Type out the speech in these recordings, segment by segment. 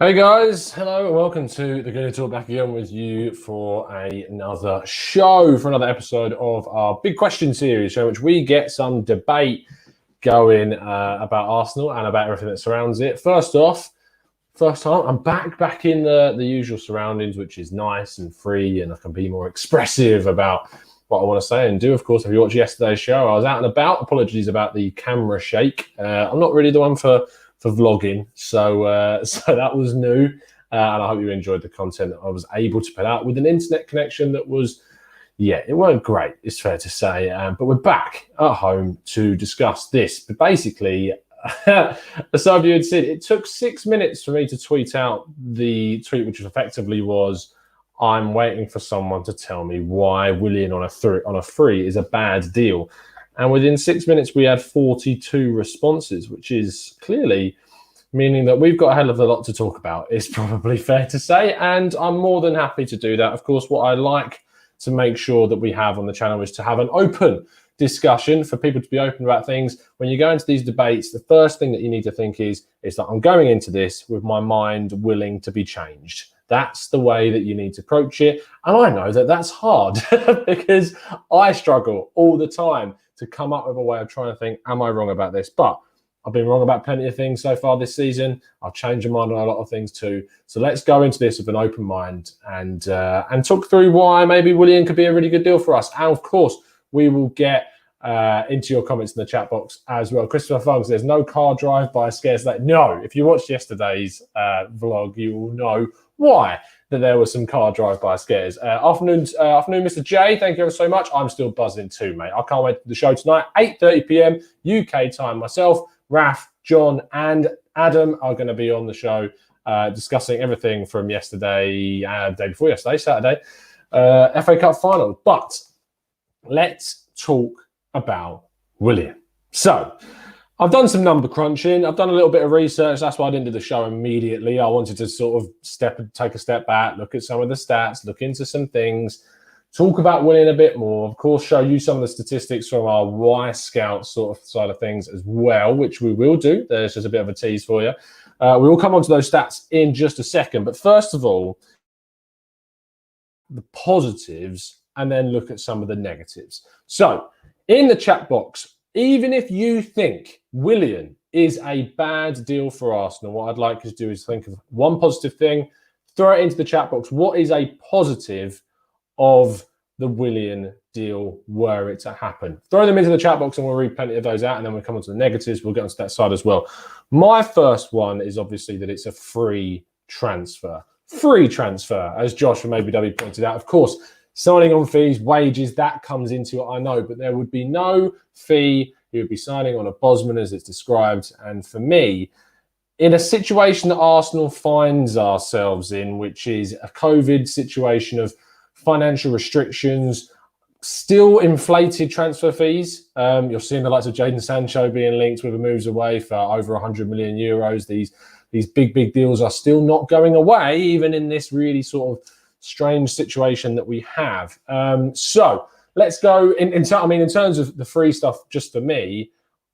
Hey guys, hello and welcome to the Good Talk, back again with you for another show, for another episode of our Big Question series, show which we get some debate going about Arsenal and about everything that surrounds it. First time I'm back in the usual surroundings, which is nice and free, and I can be more expressive about what I want to say and do. Of course, if you watched yesterday's show, I was out and about. Apologies about the camera shake. I'm not really the one for vlogging, so that was new, and I hope you enjoyed the content that I was able to put out with an internet connection that was, it weren't great, it's fair to say, but we're back at home to discuss this. But basically, as some of you had said, it took 6 minutes for me to tweet out the tweet, which effectively was, I'm waiting for someone to tell me why Willian on a free is a bad deal. And within 6 minutes, we had 42 responses, which is clearly meaning that we've got a hell of a lot to talk about, it's probably fair to say. And I'm more than happy to do that. Of course, what I like to make sure that we have on the channel is to have an open discussion, for people to be open about things. When you go into these debates, the first thing that you need to think is that I'm going into this with my mind willing to be changed. That's the way that you need to approach it. And I know that that's hard because I struggle all the time to come up with a way of trying to think, am I wrong about this? But I've been wrong about plenty of things so far this season. I've changed my mind on a lot of things too. So let's go into this with an open mind and talk through why maybe Willian could be a really good deal for us. And of course, we will get into your comments in the chat box as well. Christopher Fung says, no car drive-by scares that. No, if you watched yesterday's vlog, you will know why that there were some car drive-by scares. Afternoon, Mr. J. Thank you ever so much. I'm still buzzing too, mate. I can't wait for the show tonight. 8:30 p.m. UK time. Myself, Raf, John, and Adam are going to be on the show discussing everything from yesterday, day before yesterday, Saturday, FA Cup final. But let's talk about Willian. So I've done some number crunching. I've done a little bit of research. That's why I didn't do the show immediately. I wanted to sort of take a step back, look at some of the stats, look into some things, talk about Willian a bit more. Of course, show you some of the statistics from our Y Scout sort of side of things as well, which we will do. There's just a bit of a tease for you. We will come on to those stats in just a second. But first of all, the positives, and then look at some of the negatives. So in the chat box, even if you think Willian is a bad deal for Arsenal, what I'd like you to do is think of one positive thing, throw it into the chat box. What is a positive of the Willian deal were it to happen? Throw them into the chat box and we'll read plenty of those out, and then we'll come on to the negatives. We'll get onto that side as well. My first one is obviously that it's a free transfer. Free transfer, as Josh from ABW pointed out. Of course, signing on fees, wages, that comes into it, I know, but there would be no fee. He would be signing on a Bosman as it's described. And for me, in a situation that Arsenal finds ourselves in, which is a COVID situation of financial restrictions, still inflated transfer fees. You're seeing the likes of Jadon Sancho being linked with a moves away for over 100 million euros. These big deals are still not going away, even in this really sort of strange situation that we have. So let's go in terms of the free stuff. Just for me,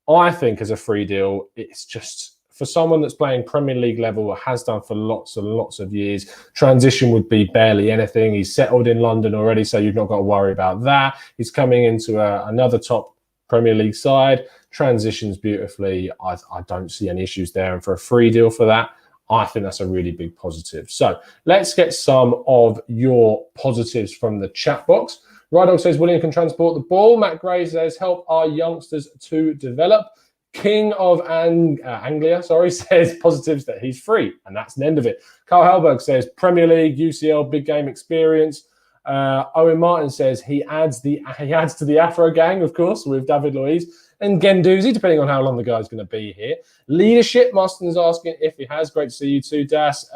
I think as a free deal, it's just for someone that's playing Premier League level, has done for lots and lots of years. Transition would be barely anything. He's settled in London already, so you've not got to worry about that. He's coming into another top Premier League side. Transitions beautifully. I don't see any issues there, and for a free deal for that, I think that's a really big positive. So let's get some of your positives from the chat box. Rydog says Willian can transport the ball. Matt Gray says help our youngsters to develop. King of Anglia, says positives that he's free, and that's the end of it. Carl Helberg says Premier League, UCL, big game experience. Owen Martin says he adds to the Afro gang, of course, with David Luiz and Gendouzi, depending on how long the guy's going to be here. Leadership, Marston's asking if he has. Great to see you too, Das.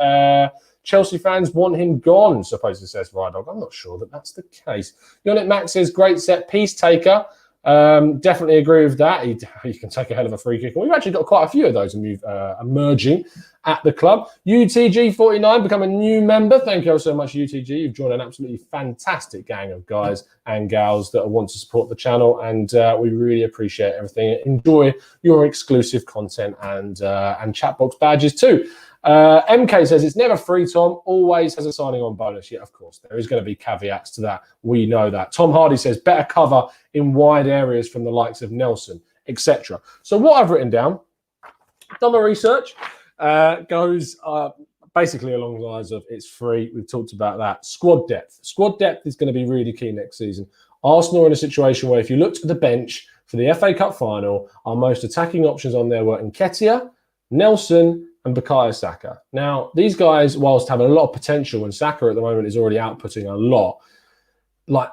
Chelsea fans want him gone, supposedly says Rydog. I'm not sure that that's the case. Yonit Max says great set piece taker. Definitely agree with that. He can take a hell of a free kick. And we've actually got quite a few of those emerging at the club. UTG49, become a new member. Thank you so much, UTG. You've joined an absolutely fantastic gang of guys and gals that want to support the channel, and we really appreciate everything. Enjoy your exclusive content and chat box badges too. MK says it's never free, Tom. Always has a signing on bonus. Yeah, of course. There is going to be caveats to that. We know that. Tom Hardy says better cover in wide areas from the likes of Nelson, etc. So what I've written down, done my research, goes basically along the lines of it's free. We've talked about that. Squad depth. Squad depth is going to be really key next season. Arsenal are in a situation where if you looked at the bench for the FA Cup final, our most attacking options on there were Nketiah, Nelson, and Bukayo Saka. Now, these guys, whilst have a lot of potential, and Saka at the moment is already outputting a lot, like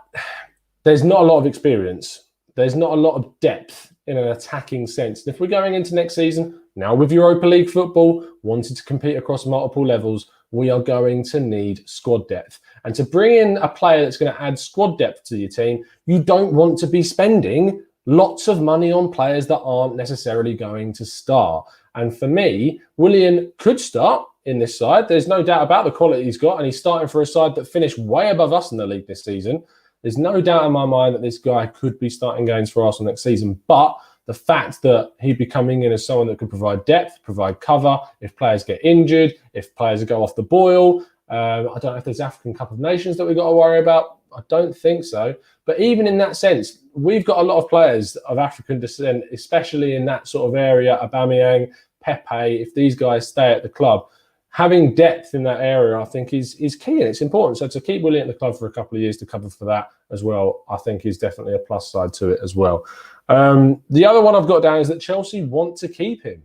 there's not a lot of experience. There's not a lot of depth in an attacking sense. And if we're going into next season, now with Europa League football, wanting to compete across multiple levels, we are going to need squad depth. And to bring in a player that's going to add squad depth to your team, you don't want to be spending lots of money on players that aren't necessarily going to start. And for me, Willian could start in this side. There's no doubt about the quality he's got, and he's starting for a side that finished way above us in the league this season. There's no doubt in my mind that this guy could be starting games for Arsenal next season. But the fact that he'd be coming in as someone that could provide depth, provide cover, if players get injured, if players go off the boil. I don't know if there's African Cup of Nations that we've got to worry about. I don't think so. But even in that sense, we've got a lot of players of African descent, especially in that sort of area, Aubameyang, Pepe, if these guys stay at the club. Having depth in that area, I think, is key and it's important. So to keep Willian at the club for a couple of years to cover for that as well, I think is definitely a plus side to it as well. The other one I've got down is that Chelsea want to keep him.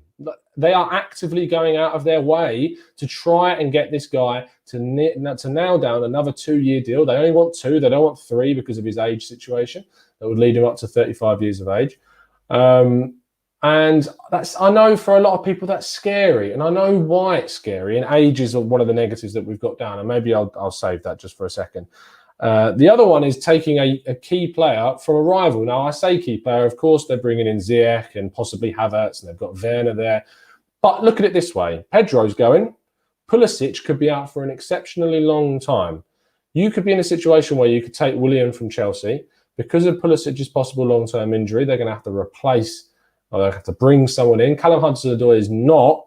They are actively going out of their way to try and get this guy to nail down another 2-year deal. They only want 2. They don't want 3 because of his age situation. That would lead him up to 35 years of age. And I know for a lot of people that's scary, and I know why it's scary. And age is one of the negatives that we've got down. And maybe I'll save that just for a second. The other one is taking a key player from a rival. Now, I say key player, of course, they're bringing in Ziyech and possibly Havertz, and they've got Werner there. But look at it this way. Pedro's going. Pulisic could be out for an exceptionally long time. You could be in a situation where you could take Willian from Chelsea. Because of Pulisic's possible long-term injury, they're going to have to replace, or they have to bring someone in. Callum Hudson-Odoi is not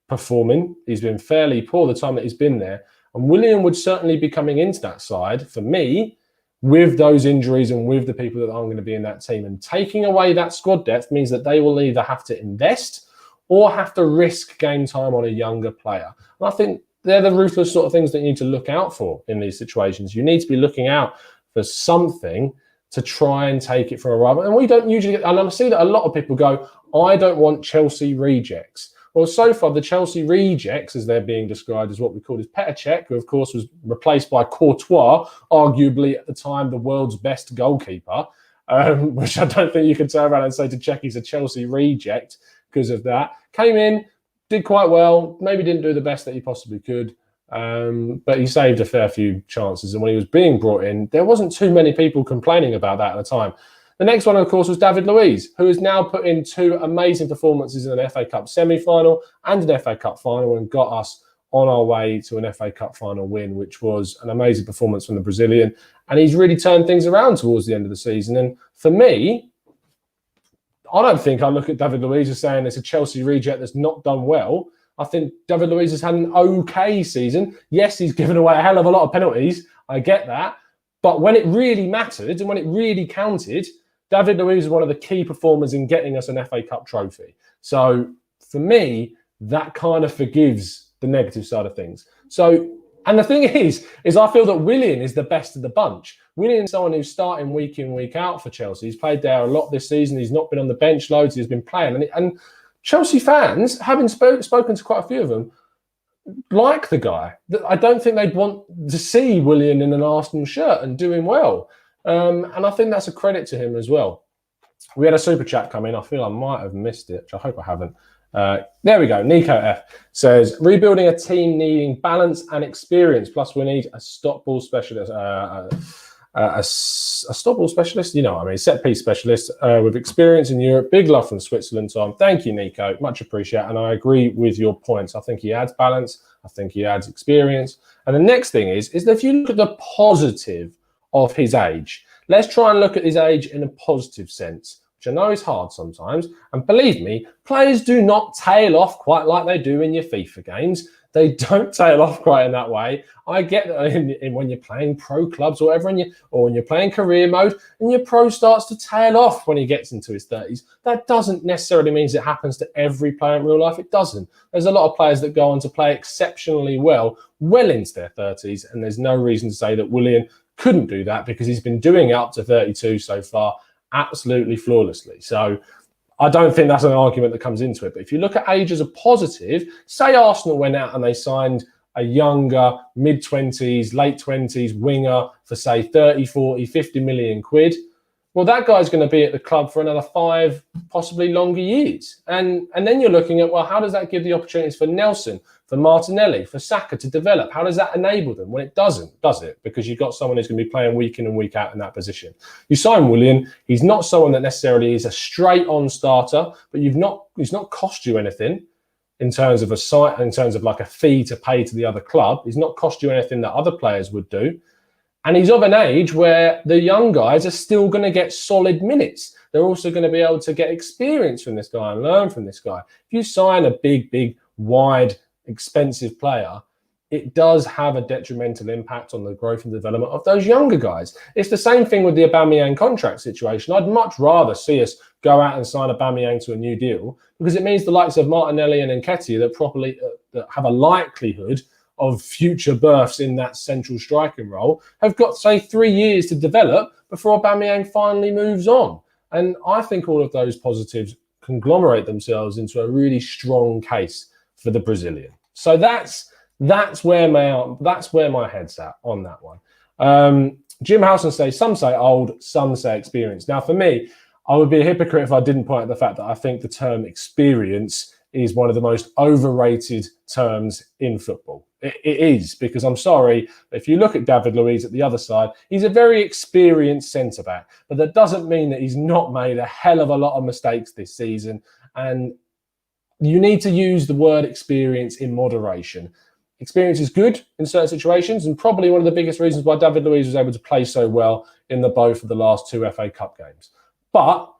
performing. He's been fairly poor the time that he's been there. And Willian would certainly be coming into that side, for me, with those injuries and with the people that aren't going to be in that team. And taking away that squad depth means that they will either have to invest or have to risk game time on a younger player. And I think they're the ruthless sort of things that you need to look out for in these situations. You need to be looking out for something to try and take it from a rival. And we don't usually, and I see that a lot of people go, I don't want Chelsea rejects. Well, so far, the Chelsea rejects, as they're being described, as what we call is Petr Cech, who, of course, was replaced by Courtois, arguably at the time the world's best goalkeeper, which I don't think you can turn around and say to Cech he's a Chelsea reject because of that. Came in, did quite well, maybe didn't do the best that he possibly could, but he saved a fair few chances. And when he was being brought in, there wasn't too many people complaining about that at the time. The next one, of course, was David Luiz, who has now put in 2 amazing performances in an FA Cup semi-final and an FA Cup final and got us on our way to an FA Cup final win, which was an amazing performance from the Brazilian. And he's really turned things around towards the end of the season. And for me, I don't think I look at David Luiz as saying it's a Chelsea reject that's not done well. I think David Luiz has had an okay season. Yes, he's given away a hell of a lot of penalties. I get that. But when it really mattered and when it really counted, David Luiz is one of the key performers in getting us an FA Cup trophy. So for me, that kind of forgives the negative side of things. So, and the thing is I feel that Willian is the best of the bunch. Willian is someone who's starting week in, week out for Chelsea. He's played there a lot this season. He's not been on the bench loads. He's been playing. And Chelsea fans, having spoken to quite a few of them, like the guy. I don't think they'd want to see Willian in an Arsenal shirt and doing well. And I think that's a credit to him as well. We had a super chat come in. I feel I might have missed it, which I hope I haven't. There we go. Nico F says, rebuilding a team needing balance and experience. Plus, we need a stop ball specialist. A stop ball specialist, you know what I mean, set piece specialist with experience in Europe. Big love from Switzerland, Tom. Thank you, Nico. Much appreciated. And I agree with your points. I think he adds balance. I think he adds experience. And the next thing is that if you look at the positive of his age, let's try and look at his age in a positive sense, which which I know is hard sometimes. And believe me, players do not tail off quite like they do in your FIFA games. They don't tail off quite in that way. I get that when you're playing pro clubs or whatever, or when you're playing career mode, and your pro starts to tail off when he gets into his 30s. That doesn't necessarily mean it happens to every player in real life. It doesn't. There's a lot of players that go on to play exceptionally well into their 30s, and there's no reason to say that Willian couldn't do that, because he's been doing it up to 32 so far absolutely flawlessly. So I don't think that's an argument that comes into it. But if you look at age as a positive, say Arsenal went out and they signed a younger, mid-20s, late 20s winger for, say, 30, 40, 50 million quid, well, that guy's going to be at the club for another 5, possibly longer years. And then you're looking at, well, how does that give the opportunities for Nelson, for Martinelli, for Saka to develop? How does that enable them? Well, it doesn't, does it? Because you've got someone who's going to be playing week in and week out in that position. You sign Willian. He's not someone that necessarily is a straight-on starter, but he's not cost you anything in terms of like a fee to pay to the other club. He's not cost you anything that other players would do. And he's of an age where the young guys are still going to get solid minutes. They're also going to be able to get experience from this guy and learn from this guy. If you sign a big, wide, expensive player, it does have a detrimental impact on the growth and development of those younger guys. It's the same thing with the Aubameyang contract situation. I'd much rather see us go out and sign Aubameyang to a new deal, because it means the likes of Martinelli and Nketiah that have a likelihood of future births in that central striking role have got, say, 3 years to develop before Aubameyang finally moves on. And I think all of those positives conglomerate themselves into a really strong case for the Brazilian. So that's where my head's at on that one. Jim Howson says, some say old, some say experienced. Now, for me, I would be a hypocrite if I didn't point out the fact that I think the term experience is one of the most overrated terms in football. It is, because I'm sorry, if you look at David Luiz at the other side, he's a very experienced centre-back, but that doesn't mean that he's not made a hell of a lot of mistakes this season. And you need to use the word experience in moderation. Experience is good in certain situations, and probably one of the biggest reasons why David Luiz was able to play so well in both of the last 2 FA Cup games. But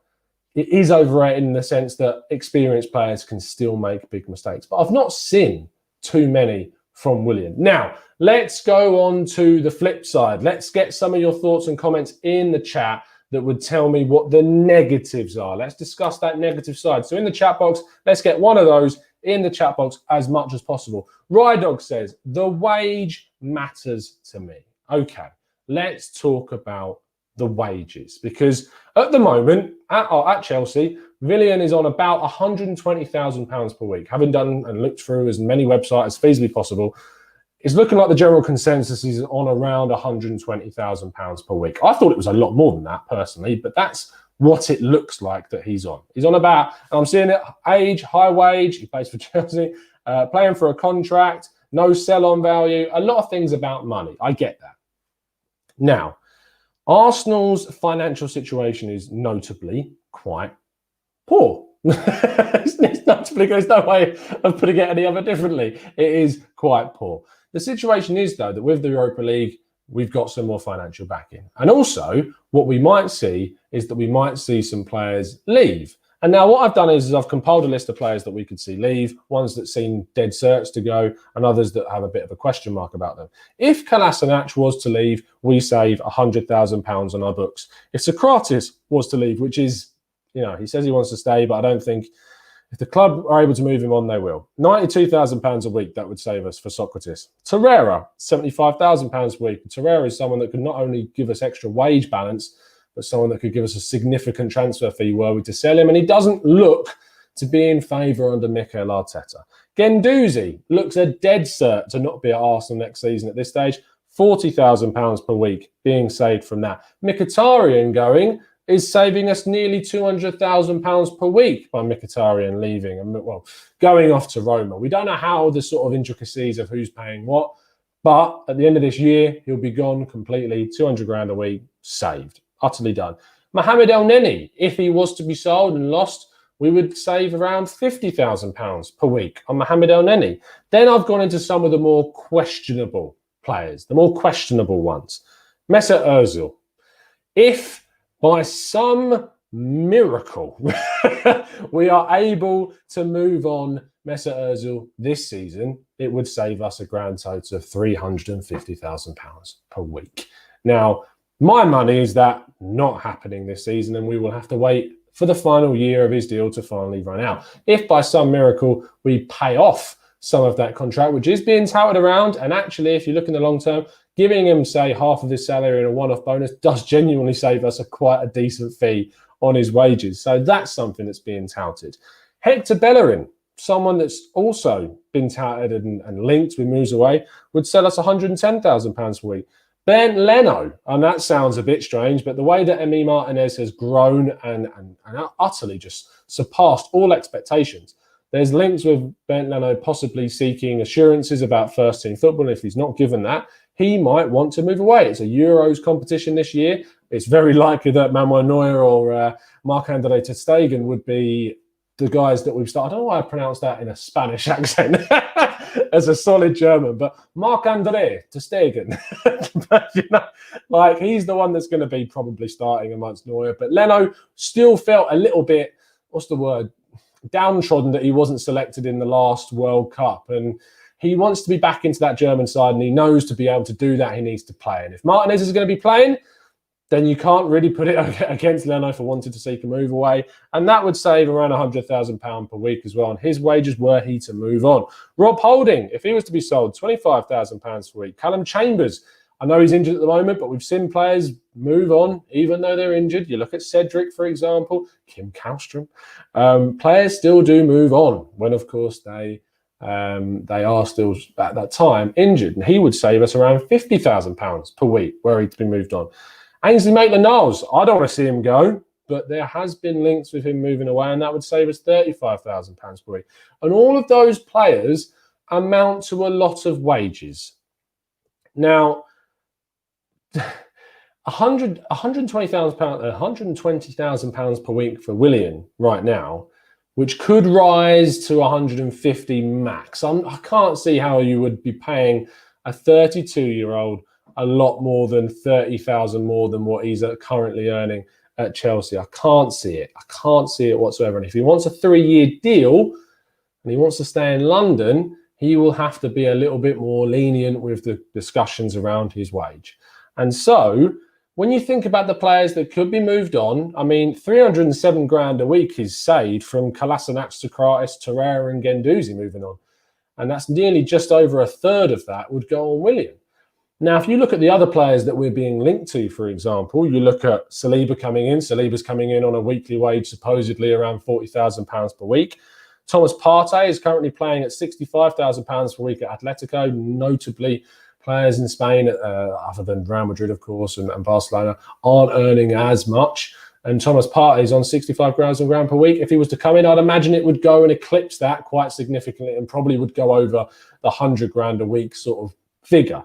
it is overrated in the sense that experienced players can still make big mistakes. But I've not seen too many from Willian. Now, let's go on to the flip side. Let's get some of your thoughts and comments in the chat that would tell me what the negatives are. Let's discuss that negative side. So in the chat box, let's get one of those in the chat box as much as possible. Rydog says, the wage matters to me. Okay, let's talk about the wages, because at the moment at Chelsea, Willian is on about £120,000 per week. Having done and looked through as many websites as feasibly possible, it's looking like the general consensus is on around £120,000 per week. I thought it was a lot more than that personally, but that's what it looks like that he's on. He's on about, and I'm seeing it, age, high wage, he plays for Chelsea, playing for a contract, no sell-on value, a lot of things about money. I get that. Now, Arsenal's financial situation is notably quite poor. It's notably, there's no way of putting it any other differently. It is quite poor. The situation is, though, that with the Europa League, we've got some more financial backing. And also, what we might see is that we might see some players leave. And now what I've done is I've compiled a list of players that we could see leave, ones that seem dead certs to go, and others that have a bit of a question mark about them. If Kolasinac was to leave, we save £100,000 on our books. If Socrates was to leave, which is, he says he wants to stay, but I don't think, if the club are able to move him on, they will. £92,000 a week, that would save us for Socrates. Torreira, £75,000 a week. Torreira is someone that could not only give us extra wage balance, but someone that could give us a significant transfer fee were we to sell him. And he doesn't look to be in favour under Mikel Arteta. Guendouzi looks a dead cert to not be at Arsenal next season at this stage. £40,000 per week being saved from that. Mkhitaryan going is saving us nearly £200,000 per week by Mkhitaryan leaving and, going off to Roma. We don't know how the sort of intricacies of who's paying what, but at the end of this year, he'll be gone completely, 200 grand a week, saved. Utterly done. Mohamed El Neni, if he was to be sold and lost, we would save around £50,000 per week on Mohamed El Neni. Then I've gone into some of the more questionable players, the more questionable ones. Mesut Ozil. If by some miracle we are able to move on Mesut Ozil this season, it would save us a grand total of £350,000 per week. Now, my money is that not happening this season, and we will have to wait for the final year of his deal to finally run out. If by some miracle we pay off some of that contract, which is being touted around, and actually, if you look in the long term, giving him, say, half of his salary and a one-off bonus does genuinely save us quite a decent fee on his wages. So that's something that's being touted. Hector Bellerin, someone that's also been touted and linked with moves away, would sell us £110,000 a week. Bernd Leno, and that sounds a bit strange, but the way that Emi Martinez has grown and utterly just surpassed all expectations, there's links with Bernd Leno possibly seeking assurances about first-team football. If he's not given that, he might want to move away. It's a Euros competition this year. It's very likely that Manuel Neuer or Marc-Andre ter Stegen would be the guys that we've started. I don't know why I pronounced that in a Spanish accent as a solid German, but Marc-Andre ter Stegen. But, you know, like, he's the one that's going to be probably starting amongst Neuer. But Leno still felt a little bit, what's the word, downtrodden that he wasn't selected in the last World Cup. And he wants to be back into that German side, and he knows to be able to do that, he needs to play. And if Martinez is going to be playing, then you can't really put it against Leno for wanting to seek a move away. And that would save around £100,000 per week as well on his wages were he to move on. Rob Holding, if he was to be sold, £25,000 per week. Callum Chambers, I know he's injured at the moment, but we've seen players move on even though they're injured. You look at Cedric, for example, Kim Kallstrom. Players still do move on when, of course, they are still at that time injured. And he would save us around £50,000 per week were he to be moved on. Ainsley Maitland-Niles, I don't want to see him go, but there has been links with him moving away, and that would save us £35,000 per week. And all of those players amount to a lot of wages. Now, £120,000 per week for Willian right now, which could rise to 150 max. I can't see how you would be paying a 32-year-old a lot more than 30,000 more than what he's currently earning at Chelsea. I can't see it. I can't see it whatsoever. And if he wants a 3-year deal and he wants to stay in London, he will have to be a little bit more lenient with the discussions around his wage. And so when you think about the players that could be moved on, I mean, 307 grand a week is saved from Kolasinac, Sokratis, Torreira and Guendouzi moving on. And that's nearly just over a third of that would go on Willian. Now, if you look at the other players that we're being linked to, for example, you look at Saliba coming in. Saliba's coming in on a weekly wage, supposedly around £40,000 per week. Thomas Partey is currently playing at £65,000 per week at Atletico. Notably, players in Spain, other than Real Madrid, of course, and Barcelona, aren't earning as much. And Thomas Partey is on £65,000 per week. If he was to come in, I'd imagine it would go and eclipse that quite significantly and probably would go over the £100,000 a week sort of figure.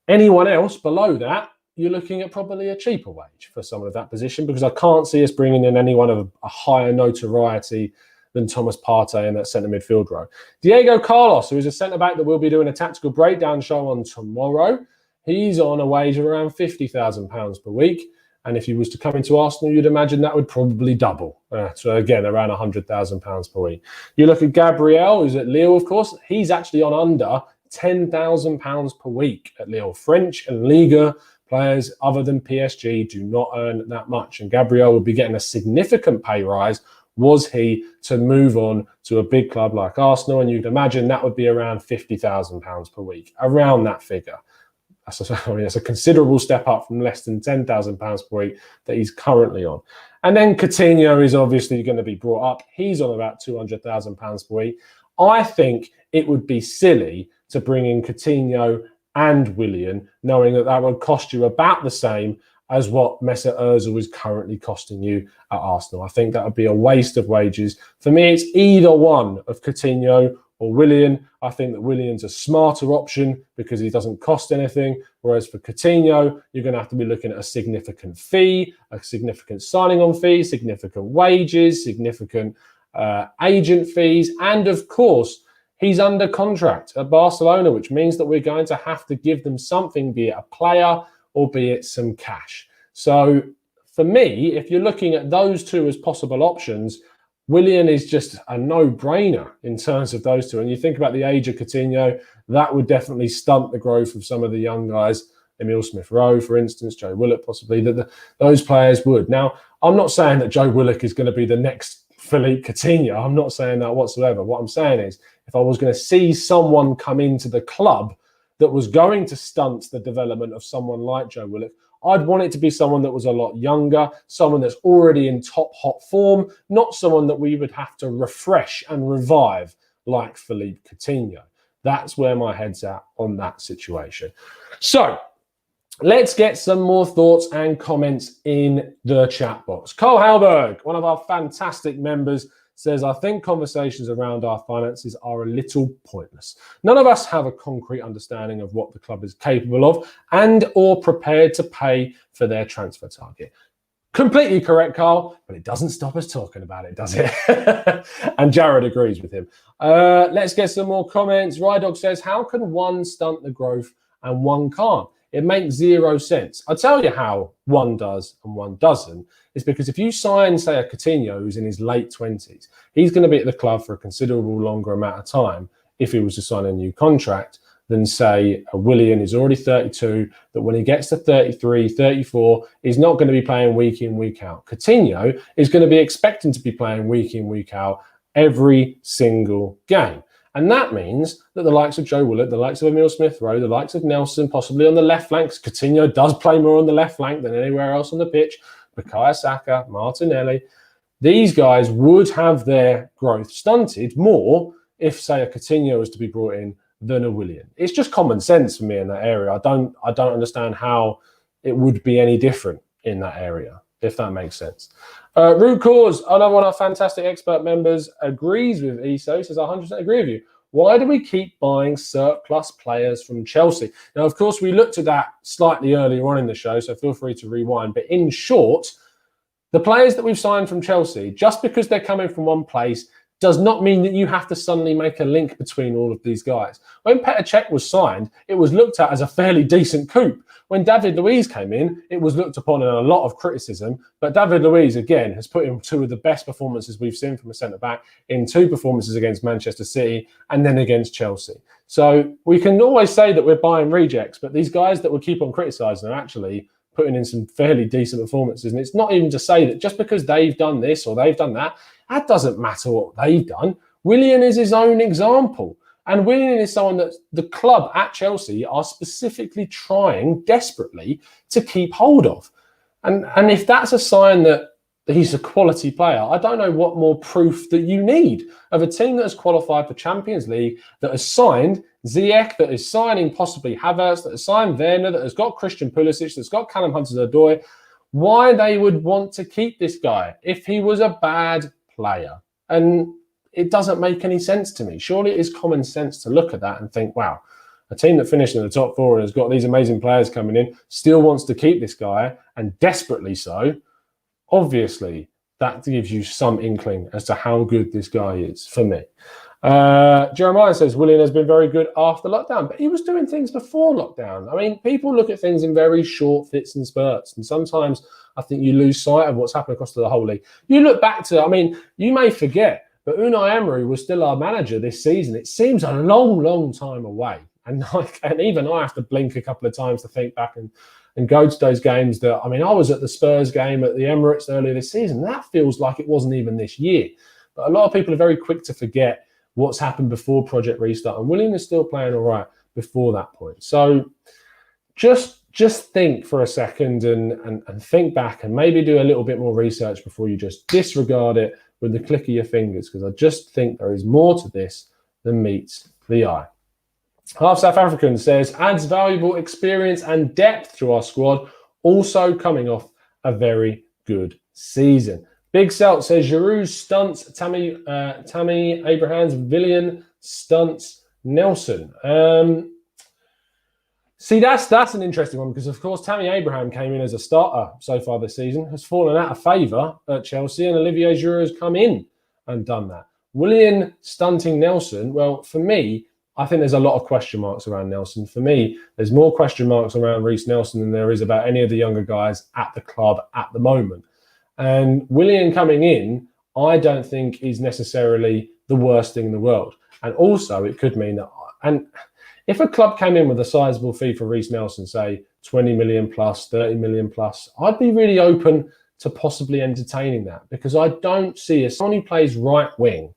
Anyone else below that, you're looking at probably a cheaper wage for someone of that position, because I can't see us bringing in anyone of a higher notoriety than Thomas Partey in that centre midfield row. Diego Carlos, who is a centre-back that we'll be doing a tactical breakdown show on tomorrow, he's on a wage of around £50,000 per week. And if he was to come into Arsenal, you'd imagine that would probably double. So again, around £100,000 per week. You look at Gabriel, who's at Lille, of course. He's actually on under £10,000 per week at Lille. French and Liga players other than PSG do not earn that much. And Gabriel would be getting a significant pay rise was he to move on to a big club like Arsenal. And you'd imagine that would be around £50,000 per week, around that figure. That's a considerable step up from less than £10,000 per week that he's currently on. And then Coutinho is obviously going to be brought up. He's on about £200,000 per week. I think it would be silly to bring in Coutinho and Willian, knowing that that would cost you about the same as what Mesut Ozil is currently costing you at Arsenal. I think that would be a waste of wages. For me, it's either one of Coutinho or Willian. I think that Willian's a smarter option because he doesn't cost anything. Whereas for Coutinho, you're going to have to be looking at a significant fee, a significant signing on fee, significant wages, significant agent fees. And of course, he's under contract at Barcelona, which means that we're going to have to give them something, be it a player or be it some cash. So for me, if you're looking at those two as possible options, Willian is just a no-brainer in terms of those two. And you think about the age of Coutinho, that would definitely stunt the growth of some of the young guys. Emile Smith-Rowe, for instance, Joe Willock possibly, those players would. Now, I'm not saying that Joe Willock is going to be the next Philippe Coutinho. I'm not saying that whatsoever. What I'm saying is, if I was going to see someone come into the club that was going to stunt the development of someone like Joe Willock, I'd want it to be someone that was a lot younger, someone that's already in top hot form, not someone that we would have to refresh and revive like Philippe Coutinho. That's where my head's at on that situation. So let's get some more thoughts and comments in the chat box. Cole Halberg, one of our fantastic members, says, I think conversations around our finances are a little pointless. None of us have a concrete understanding of what the club is capable of and or prepared to pay for their transfer target. Completely correct, Carl, but it doesn't stop us talking about it, does it? And Jared agrees with him. Let's get some more comments. Rydog says, how can one stunt the growth and one can't? It makes zero sense. I'll tell you how one does and one doesn't. It's because if you sign, say, a Coutinho who's in his late 20s, he's going to be at the club for a considerable longer amount of time if he was to sign a new contract than, say, a Willian who's already 32, that when he gets to 33, 34, he's not going to be playing week in, week out. Coutinho is going to be expecting to be playing week in, week out every single game. And that means that the likes of Joe Willock, the likes of Emile Smith-Rowe, the likes of Nelson, possibly on the left flank, because Coutinho does play more on the left flank than anywhere else on the pitch, Bukayo Saka, Martinelli, these guys would have their growth stunted more if, say, a Coutinho was to be brought in than a Willian. It's just common sense for me in that area. I don't understand how it would be any different in that area, if that makes sense. Root Cause, another one of our fantastic expert members, agrees with ESO, says, I 100% agree with you. Why do we keep buying surplus players from Chelsea? Now, of course, we looked at that slightly earlier on in the show, so feel free to rewind. But in short, the players that we've signed from Chelsea, just because they're coming from one place, does not mean that you have to suddenly make a link between all of these guys. When Petr Cech was signed, it was looked at as a fairly decent coup. When David Luiz came in, it was looked upon in a lot of criticism. But David Luiz, again, has put in two of the best performances we've seen from a centre-back in two performances against Manchester City and then against Chelsea. So we can always say that we're buying rejects, but these guys that we keep on criticising are actually putting in some fairly decent performances. And it's not even to say that just because they've done this or they've done that, that doesn't matter what they've done. Willian is his own example. And Willian is someone that the club at Chelsea are specifically trying desperately to keep hold of. And if that's a sign that he's a quality player, I don't know what more proof that you need of a team that has qualified for Champions League, that has signed Ziyech, that is signing possibly Havertz, that has signed Werner, that has got Christian Pulisic, that's got Callum Hudson-Odoi, why they would want to keep this guy if he was a bad player. And it doesn't make any sense to me. Surely it is common sense to look at that and think, wow, a team that finished in the top four and has got these amazing players coming in still wants to keep this guy, and desperately so. Obviously, that gives you some inkling as to how good this guy is for me. Jeremiah says, Willian has been very good after lockdown, but he was doing things before lockdown. I mean, people look at things in very short fits and spurts, and sometimes I think you lose sight of what's happened across the whole league. You look back to, I mean, you may forget, but Unai Emery was still our manager this season. It seems a long, long time away. And even I have to blink a couple of times to think back and go to those games that, I mean, I was at the Spurs game at the Emirates earlier this season. That feels like it wasn't even this year. But a lot of people are very quick to forget what's happened before Project Restart. And Willian is still playing all right before that point. So just think for a second and think back and maybe do a little bit more research before you just disregard it with the click of your fingers, because I just think there is more to this than meets the eye. Half South African says, adds valuable experience and depth to our squad, also coming off a very good season. Big Selt says, Giroud stunts Tammy Abraham's, Willian stunts Nelson. See, that's an interesting one, because, of course, Tammy Abraham came in as a starter so far this season, has fallen out of favour at Chelsea, and Olivier Giroud has come in and done that. Willian stunting Nelson, well, for me, I think there's a lot of question marks around Nelson. For me, there's more question marks around Reiss Nelson than there is about any of the younger guys at the club at the moment. And Willian coming in, I don't think is necessarily the worst thing in the world. And also, it could mean that, and if a club came in with a sizable fee for Reiss Nelson, say 20 million plus, 30 million plus, I'd be really open to possibly entertaining that, because I don't see someone who plays right wing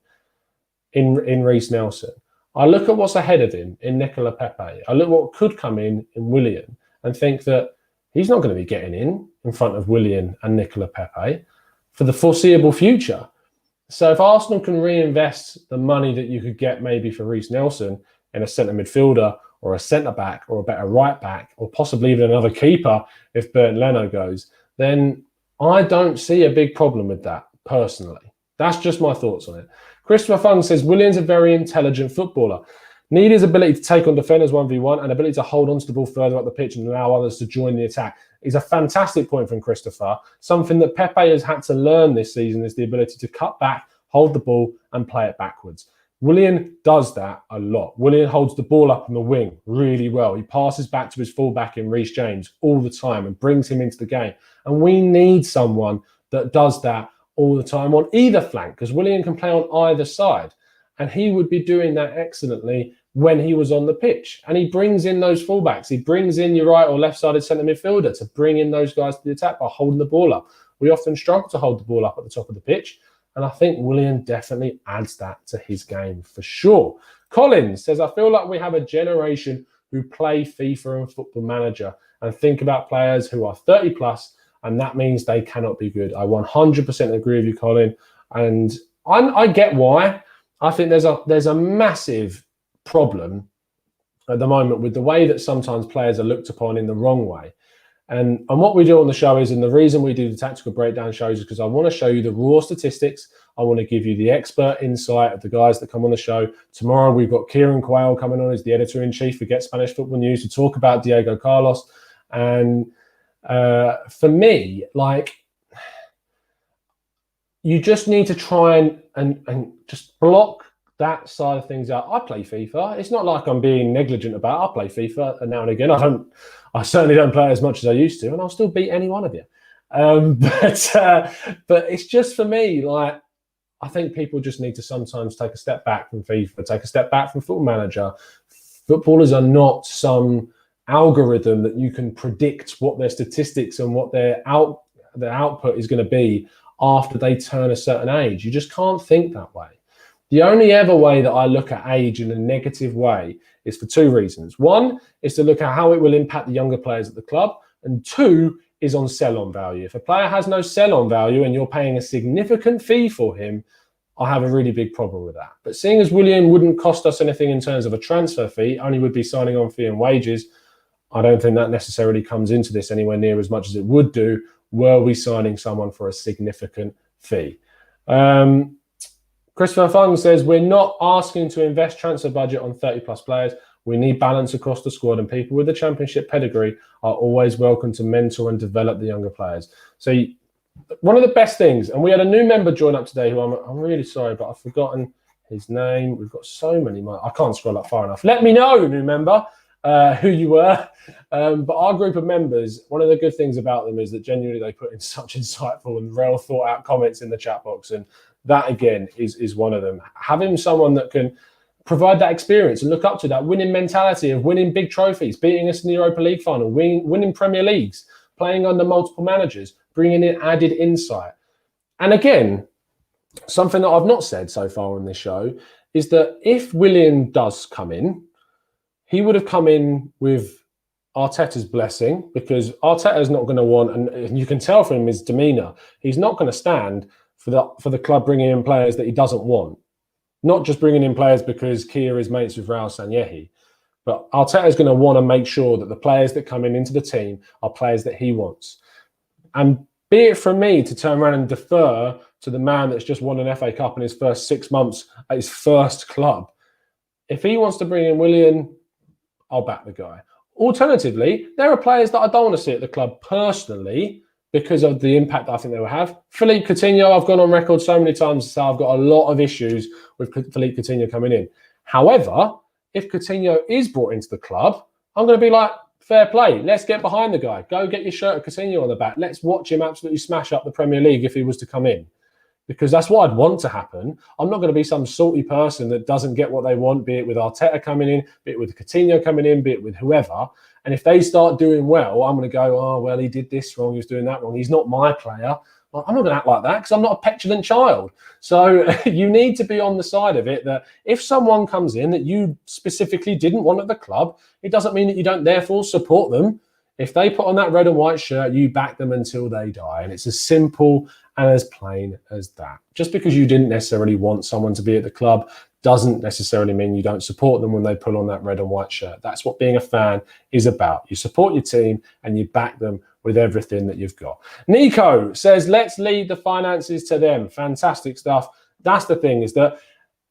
in Reiss Nelson. I look at what's ahead of him in Nicola Pepe. I look at what could come in Willian and think that he's not going to be getting in front of Willian and Nicola Pepe for the foreseeable future. So if Arsenal can reinvest the money that you could get maybe for Reiss Nelson in a centre midfielder or a centre back or a better right back, or possibly even another keeper if Bernd Leno goes, then I don't see a big problem with that personally. That's just my thoughts on it. Christopher Fung says, Willian's a very intelligent footballer. Need his ability to take on defenders 1v1 and ability to hold on to the ball further up the pitch and allow others to join the attack. Is a fantastic point from Christopher. Something that Pepe has had to learn this season is the ability to cut back, hold the ball and play it backwards. Willian does that a lot. Willian holds the ball up on the wing really well. He passes back to his fullback in Reece James all the time and brings him into the game. And we need someone that does that all the time on either flank, because Willian can play on either side. And he would be doing that excellently when he was on the pitch. And he brings in those fullbacks. He brings in your right or left-sided centre midfielder to bring in those guys to the attack by holding the ball up. We often struggle to hold the ball up at the top of the pitch. And I think Willian definitely adds that to his game for sure. Collins says, I feel like we have a generation who play FIFA and Football Manager and think about players who are 30 plus, and that means they cannot be good. I 100% agree with you, Colin. And I get why. I think there's a massive problem at the moment with the way that sometimes players are looked upon in the wrong way. And what we do on the show is, and the reason we do the tactical breakdown shows is because I want to show you the raw statistics. I want to give you the expert insight of the guys that come on the show. Tomorrow we've got Kieran Quayle coming on as the editor-in-chief for Get Spanish Football News to talk about Diego Carlos. And for me, like, you just need to try and just block that side of things out. I play FIFA. It's not like I'm being negligent about it. I play FIFA now and again. I certainly don't play as much as I used to, and I'll still beat any one of you. But it's just, for me, like, I think people just need to sometimes take a step back from FIFA, take a step back from Football Manager. Footballers are not some algorithm that you can predict what their statistics and what their output is going to be after they turn a certain age. You just can't think that way. The only ever way that I look at age in a negative way is for two reasons. One is to look at how it will impact the younger players at the club. And two is on sell-on value. If a player has no sell-on value and you're paying a significant fee for him, I have a really big problem with that. But seeing as Willian wouldn't cost us anything in terms of a transfer fee, only would be signing on fee and wages, I don't think that necessarily comes into this anywhere near as much as it would do were we signing someone for a significant fee. Christopher Fung says, we're not asking to invest transfer budget on 30 plus players. We need balance across the squad, and people with the championship pedigree are always welcome to mentor and develop the younger players. So one of the best things, and we had a new member join up today who I'm really sorry, but I've forgotten his name. We've got so many. I can't scroll up far enough. Let me know, new member, who you were. But our group of members, one of the good things about them is that genuinely they put in such insightful and well thought out comments in the chat box. And that, again, is one of them. Having someone that can provide that experience and look up to that winning mentality of winning big trophies, beating us in the Europa League final, winning Premier Leagues, playing under multiple managers, bringing in added insight. And again, something that I've not said so far on this show is that if Willian does come in, he would have come in with Arteta's blessing, because Arteta is not going to want, and you can tell from his demeanour, he's not going to stand for the club bringing in players that he doesn't want. Not just bringing in players because Kia is mates with Raul Sanllehi, but Arteta is going to want to make sure that the players that come into the team are players that he wants. And be it from me to turn around and defer to the man that's just won an FA Cup in his first 6 months at his first club. If he wants to bring in Willian, I'll back the guy. Alternatively, there are players that I don't want to see at the club personally because of the impact that I think they will have. Philippe Coutinho, I've gone on record so many times to say I've got a lot of issues with Philippe Coutinho coming in. However, if Coutinho is brought into the club, I'm going to be like, fair play. Let's get behind the guy. Go get your shirt of Coutinho on the back. Let's watch him absolutely smash up the Premier League if he was to come in. Because that's what I'd want to happen. I'm not going to be some salty person that doesn't get what they want, be it with Arteta coming in, be it with Coutinho coming in, be it with whoever. And if they start doing well, I'm going to go, oh, well, he did this wrong, he was doing that wrong. He's not my player. Well, I'm not going to act like that because I'm not a petulant child. So you need to be on the side of it that if someone comes in that you specifically didn't want at the club, it doesn't mean that you don't therefore support them. If they put on that red and white shirt, you back them until they die. And it's as simple and as plain as that. Just because you didn't necessarily want someone to be at the club doesn't necessarily mean you don't support them when they pull on that red and white shirt. That's what being a fan is about. You support your team and you back them with everything that you've got. Nico says, let's leave the finances to them. Fantastic stuff. That's the thing, is that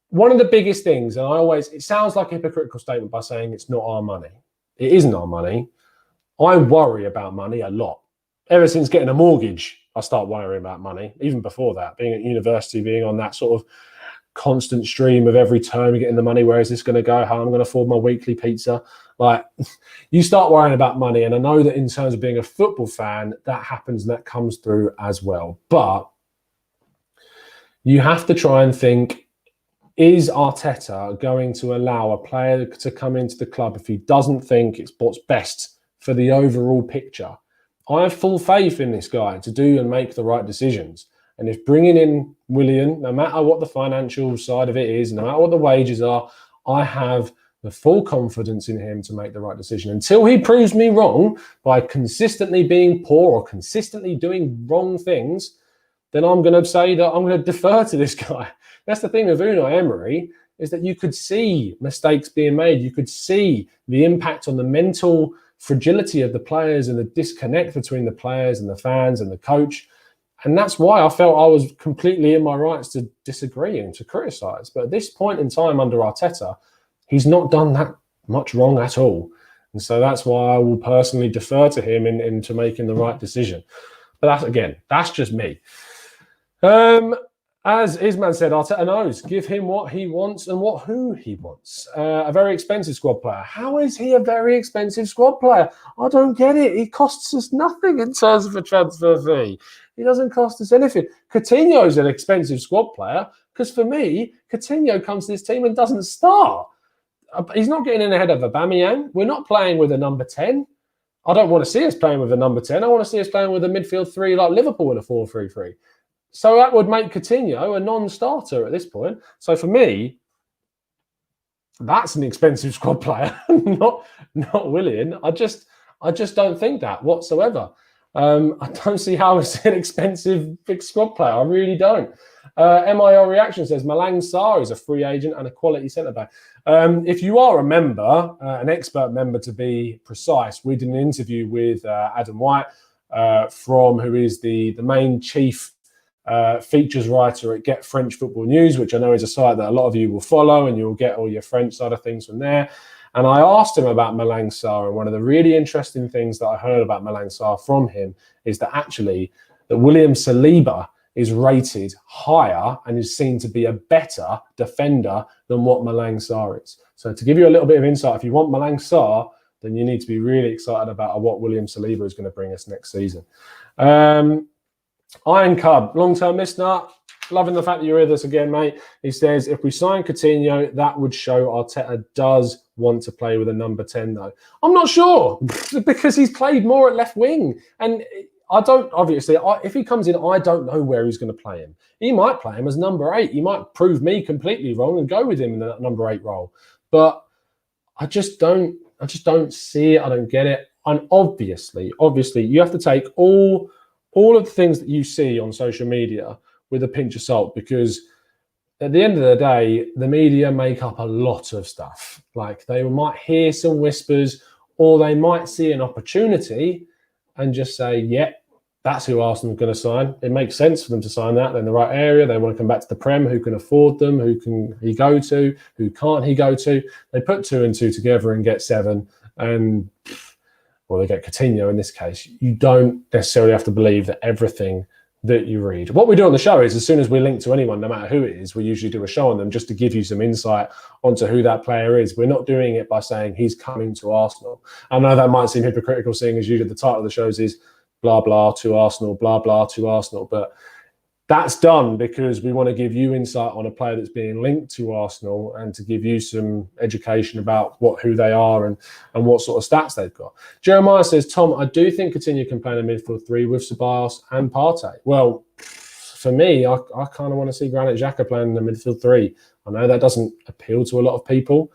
one of the biggest things, and it sounds like a hypocritical statement by saying it's not our money. It isn't our money. I worry about money a lot. Ever since getting a mortgage, I start worrying about money. Even before that, being at university, being on that sort of constant stream of every term you're getting the money. Where is this going to go? How am I going to afford my weekly pizza? Like, you start worrying about money. And I know that in terms of being a football fan, that happens and that comes through as well. But you have to try and think, is Arteta going to allow a player to come into the club if he doesn't think it's what's best for the overall picture? I have full faith in this guy to do and make the right decisions. And if bringing in Willian, no matter what the financial side of it is, no matter what the wages are, I have the full confidence in him to make the right decision. Until he proves me wrong by consistently being poor or consistently doing wrong things, then I'm going to say that I'm going to defer to this guy. That's the thing with Unai Emery, is that you could see mistakes being made. You could see the impact on the mental fragility of the players and the disconnect between the players and the fans and the coach. And that's why I felt I was completely in my rights to disagree and to criticise. But at this point in time under Arteta, he's not done that much wrong at all. And so that's why I will personally defer to him into making the right decision. But that's just me. As Isman said, Arteta knows. Give him what he wants and who he wants. A very expensive squad player. How is he a very expensive squad player? I don't get it. He costs us nothing in terms of a transfer fee. He doesn't cost us anything. Coutinho's an expensive squad player because for me, Coutinho comes to this team and doesn't start. He's not getting in ahead of Aubameyang. We're not playing with a number 10. I don't want to see us playing with a number 10. I want to see us playing with a midfield three like Liverpool in a 4-3-3. So that would make Coutinho a non-starter at this point. So for me, that's an expensive squad player, not Willian. I just don't think that whatsoever. I don't see how it's an expensive big squad player. I really don't. MIL Reaction says Malang Sarr is a free agent and a quality centre-back. If you are a member, an expert member to be precise, we did an interview with Adam White, who is the main chief features writer at Get French Football News, which I know is a site that a lot of you will follow, and you'll get all your French side of things from there. And I asked him about Malang Sarr, and one of the really interesting things that I heard about Malang Sarr from him is that actually that William Saliba is rated higher and is seen to be a better defender than what Malang Sarr is. So to give you a little bit of insight, if you want Malang Sarr, then you need to be really excited about what William Saliba is going to bring us next season. Iron Cub, long-term listener, loving the fact that you're with us again, mate. He says, if we sign Coutinho, that would show Arteta does want to play with a number 10, though. I'm not sure, because he's played more at left wing. And I don't, obviously, if he comes in, I don't know where he's going to play him. He might play him as number 8. He might prove me completely wrong and go with him in the number 8 role. But I just don't see it. I don't get it. And obviously, you have to take all of the things that you see on social media with a pinch of salt, because at the end of the day, the media make up a lot of stuff. Like, they might hear some whispers, or they might see an opportunity and just say, yeah, that's who Arsenal's going to sign. It makes sense for them to sign that. They're in the right area. They want to come back to the Prem. Who can afford them? Who can he go to? Who can't he go to? They put 2 and 2 together and get 7. And well, they get Coutinho in this case. You don't necessarily have to believe that everything that you read. What we do on the show is as soon as we link to anyone, no matter who it is, we usually do a show on them just to give you some insight onto who that player is. We're not doing it by saying he's coming to Arsenal. I know that might seem hypocritical, seeing as usually the title of the shows is blah, blah to Arsenal, blah, blah to Arsenal. But that's done because we want to give you insight on a player that's being linked to Arsenal and to give you some education about who they are and what sort of stats they've got. Jeremiah says, Tom, I do think Coutinho can play in a midfield three with Ceballos and Partey. Well, for me, I kind of want to see Granit Xhaka playing in the midfield three. I know that doesn't appeal to a lot of people,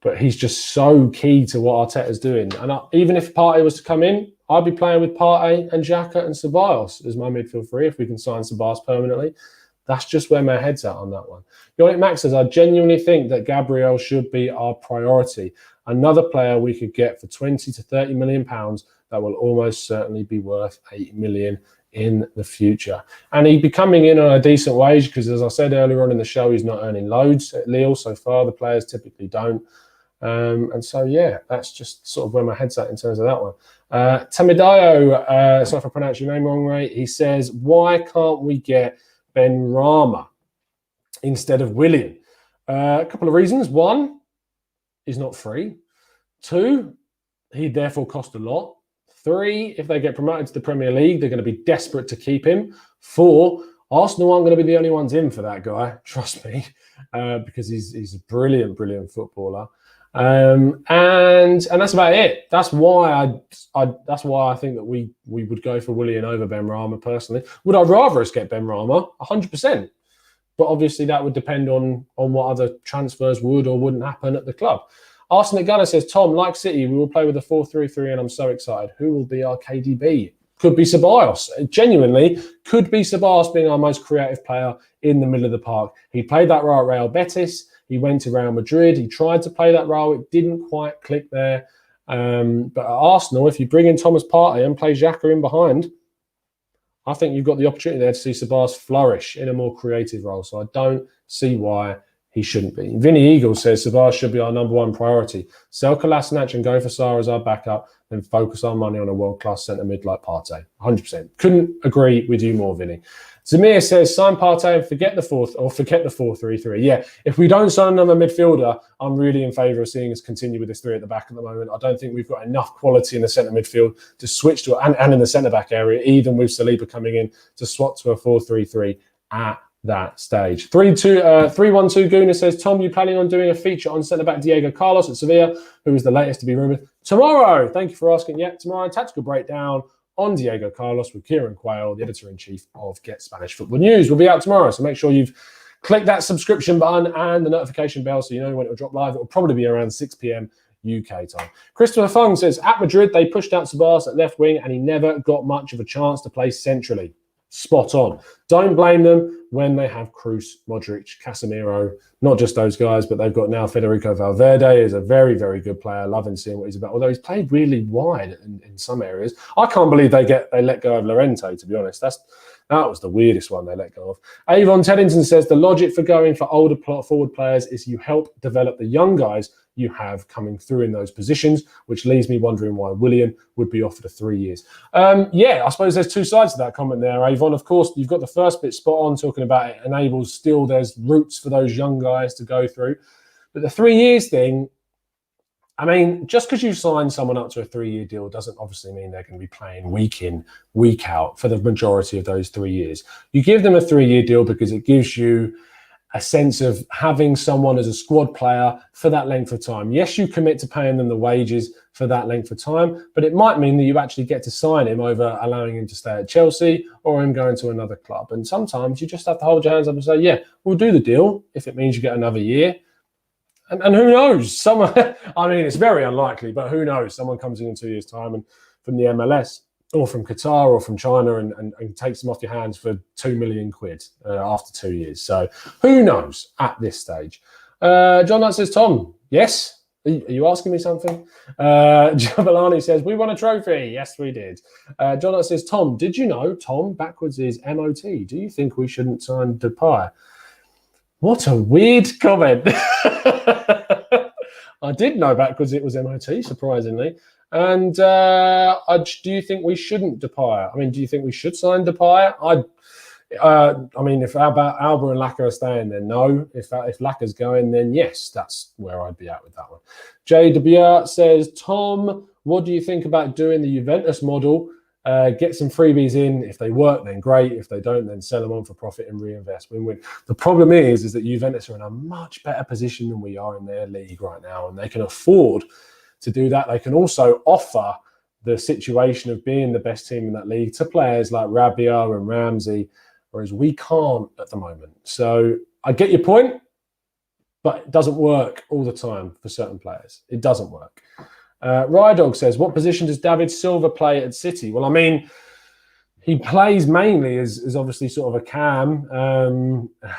but he's just so key to what Arteta's doing. And even if Partey was to come in, I'd be playing with Partey and Xhaka and Ceballos as my midfield three if we can sign Ceballos permanently. That's just where my head's at on that one. Yonic Max says, I genuinely think that Gabriel should be our priority. Another player we could get for 20 to 30 million pounds that will almost certainly be worth 8 million in the future. And he'd be coming in on a decent wage because, as I said earlier on in the show, he's not earning loads at Lille so far. The players typically don't. And so, yeah, that's just sort of where my head's at in terms of that one. Tamidayo, sorry if I pronounce your name wrong, Ray. He says, why can't we get Ben Rama instead of Willian? A couple of reasons. One, he's not free. Two, he'd therefore cost a lot. Three, if they get promoted to the Premier League, they're going to be desperate to keep him. Four, Arsenal aren't going to be the only ones in for that guy, trust me, because he's a brilliant, brilliant footballer. And that's about it. That's why I think that we would go for Willian over Ben Rama personally. Would I rather us get Ben Rama? 100%. But obviously that would depend on what other transfers would or wouldn't happen at the club. Arsenic Gunner says, Tom, like City, we will play with a 4-3-3 and I'm so excited. Who will be our KDB? Could be Ceballos. Genuinely, could be Ceballos being our most creative player in the middle of the park. He played that role at Real Betis. He went to Real Madrid. He tried to play that role. It didn't quite click there. But at Arsenal, if you bring in Thomas Partey and play Xhaka in behind, I think you've got the opportunity there to see Ceballos flourish in a more creative role. So I don't see why he shouldn't be. Vinny Eagle says Ceballos should be our number one priority. Sell Kolasinac and go for Sarr as our backup, then focus our money on a world-class centre mid like Partey. 100%. Couldn't agree with you more, Vinny. Zamir says, sign Partey and forget the 4-3-3. Yeah, if we don't sign another midfielder, I'm really in favour of seeing us continue with this three at the back at the moment. I don't think we've got enough quality in the centre midfield to switch to, and in the centre-back area, even with Saliba coming in, to swap to a 4-3-3 at that stage. 312 Guna says, Tom, you planning on doing a feature on centre-back Diego Carlos at Sevilla, who is the latest to be rumoured? Tomorrow! Thank you for asking. Yeah, tomorrow, tactical breakdown on Diego Carlos with Kieran Quayle, the editor-in-chief of Get Spanish Football News. Will be out tomorrow, so make sure you've clicked that subscription button and the notification bell so you know when it will drop live. It will probably be around 6 p.m. UK time. Christopher Fung says, at Madrid, they pushed out Ceballos at left wing and he never got much of a chance to play centrally. Spot on. Don't blame them when they have Kroos, Modric, Casemiro, not just those guys, but they've got now Federico Valverde is a very, very good player. Loving seeing what he's about, although he's played really wide in some areas. I can't believe they let go of Llorente, to be honest. That was the weirdest one they let go of. Avon Teddington says the logic for going for older forward players is you help develop the young guys you have coming through in those positions, which leaves me wondering why Willian would be offered a 3 years. Yeah, I suppose there's two sides to that comment there, Avon. Of course, you've got the first bit spot on, talking about it enables still there's routes for those young guys to go through. But the 3 years thing, I mean, just because you sign someone up to a 3-year deal doesn't obviously mean they're going to be playing week in, week out for the majority of those 3 years. You give them a 3-year deal because it gives you a sense of having someone as a squad player for that length of time. Yes, you commit to paying them the wages for that length of time, but it might mean that you actually get to sign him over allowing him to stay at Chelsea or him going to another club. And sometimes you just have to hold your hands up and say, yeah, we'll do the deal if it means you get another year. And who knows? Someone, I mean, it's very unlikely, but who knows? Someone comes in 2 years' time and from the MLS or from Qatar or from China and takes them off your hands for 2 million quid after 2 years. So who knows at this stage? John Knight says, Tom, yes? Are you asking me something? Jabalani says, we won a trophy. Yes, we did. John Knight says, Tom, did you know Tom backwards is MOT? Do you think we shouldn't sign Depay? What a weird comment. I did know backwards it was MOT, surprisingly. And do you think we shouldn't Depay? I mean, do you think we should sign Depay? I mean, if about Alba and Laka are staying, then no. If Laka's going, then yes, that's where I'd be at with that one. Jay DeBier says, Tom, what do you think about doing the Juventus model? Get some freebies in. If they work, then great. If they don't, then sell them on for profit and reinvest. Win-win. The problem is that Juventus are in a much better position than we are in their league right now, and they can afford to do that. They can also offer the situation of being the best team in that league to players like Rabia and Ramsey, whereas we can't at the moment. So I get your point, but it doesn't work all the time for certain players. It doesn't work. Rydog says, what position does David Silva play at City? Well, I mean, he plays mainly as obviously sort of a cam,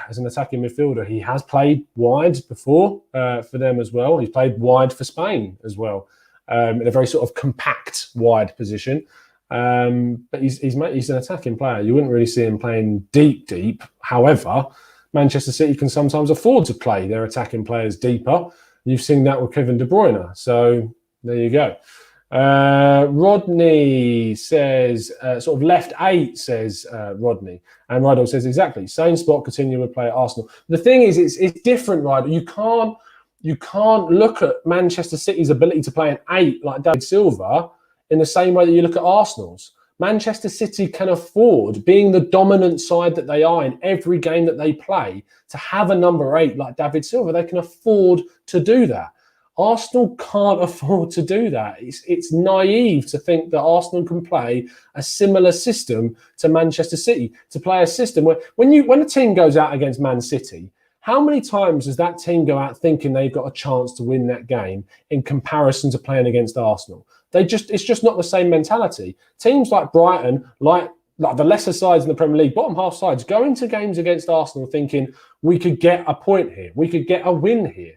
as an attacking midfielder. He has played wide before for them as well. He's played wide for Spain as well, in a very sort of compact wide position. But he's an attacking player. You wouldn't really see him playing deep. However, Manchester City can sometimes afford to play their attacking players deeper. You've seen that with Kevin De Bruyne. So there you go. Rodney says, sort of left 8, says Rodney. And Rydell says, exactly, same spot, continue to play at Arsenal. The thing is, it's different, Rydell. You can't look at Manchester City's ability to play an 8 like David Silva in the same way that you look at Arsenal's. Manchester City can afford, being the dominant side that they are in every game that they play, to have a number 8 like David Silva. They can afford to do that. Arsenal can't afford to do that. It's naive to think that Arsenal can play a similar system to Manchester City, to play a system where when a team goes out against Man City, how many times does that team go out thinking they've got a chance to win that game in comparison to playing against Arsenal? It's just not the same mentality. Teams like Brighton, like the lesser sides in the Premier League, bottom half sides, go into games against Arsenal thinking we could get a point here, we could get a win here.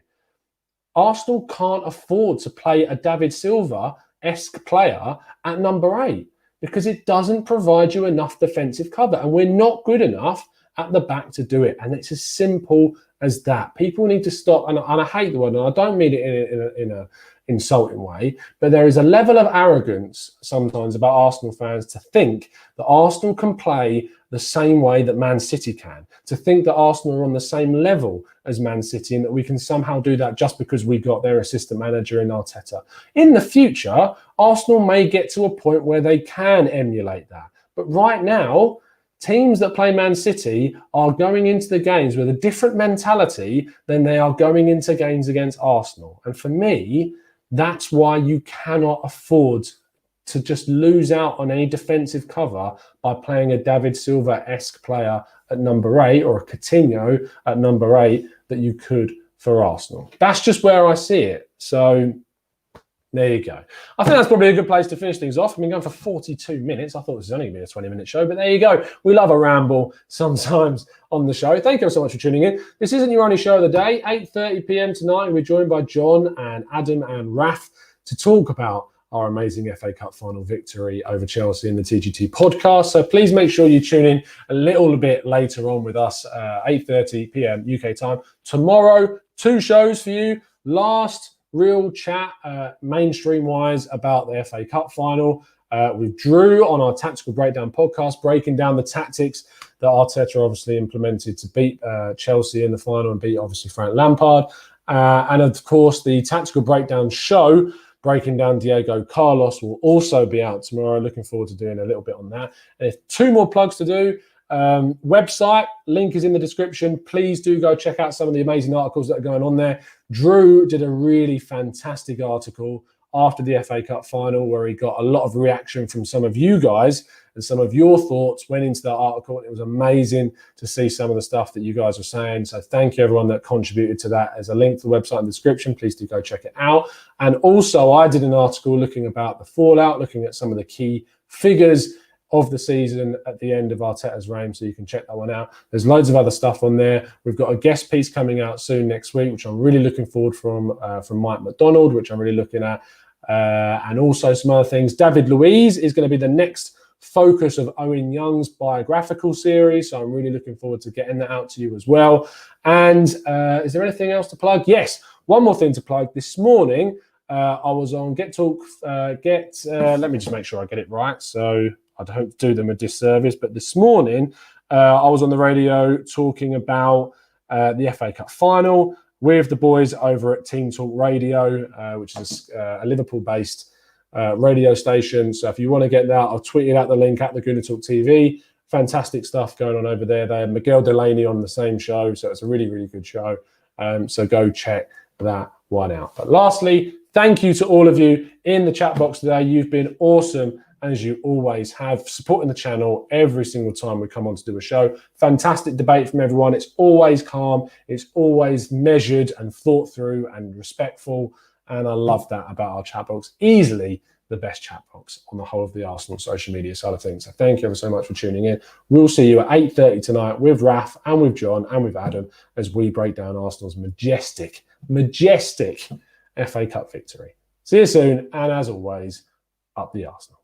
Arsenal can't afford to play a David Silva-esque player at number 8 because it doesn't provide you enough defensive cover, and we're not good enough at the back to do it. And it's as simple as that. People need to stop, and I hate the word, and I don't mean it in a insulting way, but there is a level of arrogance sometimes about Arsenal fans to think that Arsenal can play the same way that Man City can, to think that Arsenal are on the same level as Man City and that we can somehow do that just because we got their assistant manager in Arteta. In the future, Arsenal may get to a point where they can emulate that. But right now, teams that play Man City are going into the games with a different mentality than they are going into games against Arsenal. And for me, that's why you cannot afford to just lose out on any defensive cover by playing a David Silva-esque player at number 8 or a Coutinho at number 8 that you could for Arsenal. That's just where I see it. So there you go. I think that's probably a good place to finish things off. I've been going for 42 minutes. I thought this was only going to be a 20-minute show, but there you go. We love a ramble sometimes on the show. Thank you so much for tuning in. This isn't your only show of the day. 8:30 p.m. tonight, we're joined by John and Adam and Raf to talk about our amazing FA Cup final victory over Chelsea in the TGT podcast. So please make sure you tune in a little bit later on with us, 8:30 p.m. UK time. Tomorrow, 2 shows for you. Last real chat, mainstream-wise, about the FA Cup final. With Drew on our Tactical Breakdown podcast, breaking down the tactics that Arteta obviously implemented to beat Chelsea in the final and beat, obviously, Frank Lampard. And, of course, the Tactical Breakdown show, breaking down Diego Carlos, will also be out tomorrow. Looking forward to doing a little bit on that. And if 2 more plugs to do. Website, link is in the description. Please do go check out some of the amazing articles that are going on there. Drew did a really fantastic article after the FA Cup final where he got a lot of reaction from some of you guys, and some of your thoughts went into that article. And it was amazing to see some of the stuff that you guys were saying. So thank you everyone that contributed to that. There's a link to the website in the description. Please do go check it out. And also I did an article looking about the fallout, looking at some of the key figures of the season at the end of Arteta's reign, so you can check that one out. There's loads of other stuff on there. We've got a guest piece coming out soon next week, which I'm really looking forward from Mike McDonald, which I'm really looking at, and also some other things. David Luiz is going to be the next focus of Owen Young's biographical series, so I'm really looking forward to getting that out to you as well. And is there anything else to plug? Yes, one more thing to plug. This morning, I was on Get Talk. Let me just make sure I get it right, so I don't do them a disservice. But this morning, I was on the radio talking about the FA Cup final with the boys over at Team Talk Radio, which is a Liverpool-based radio station. So if you want to get that, I'll tweet it out the link at the Gooner Talk TV. Fantastic stuff going on over there. They have Miguel Delaney on the same show, so it's a really, really good show. So go check that one out. But lastly, thank you to all of you in the chat box today. You've been awesome, as you always have, supporting the channel every single time we come on to do a show. Fantastic debate from everyone. It's always calm. It's always measured and thought through and respectful. And I love that about our chat box. Easily the best chat box on the whole of the Arsenal social media side of things. So thank you ever so much for tuning in. We'll see you at 8:30 tonight with Raf and with John and with Adam as we break down Arsenal's majestic FA Cup victory. See you soon. And as always, up the Arsenal.